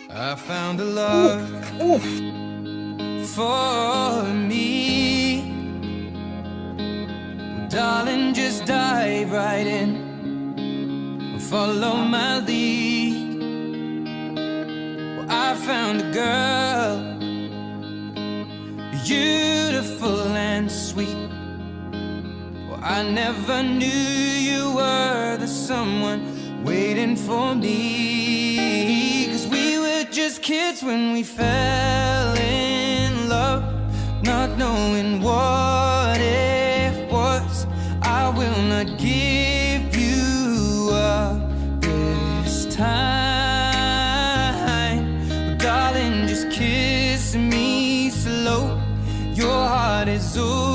I found a love for me. Well, darling, just dive right in, follow my lead. Well, I found a girl, beautiful and sweet. Well, I never knew you were the someone waiting for me. 'Cause we were just kids when we fell in love, not knowing what it was. I will not give you up this time. Darling, just kiss me slow. Your heart is over.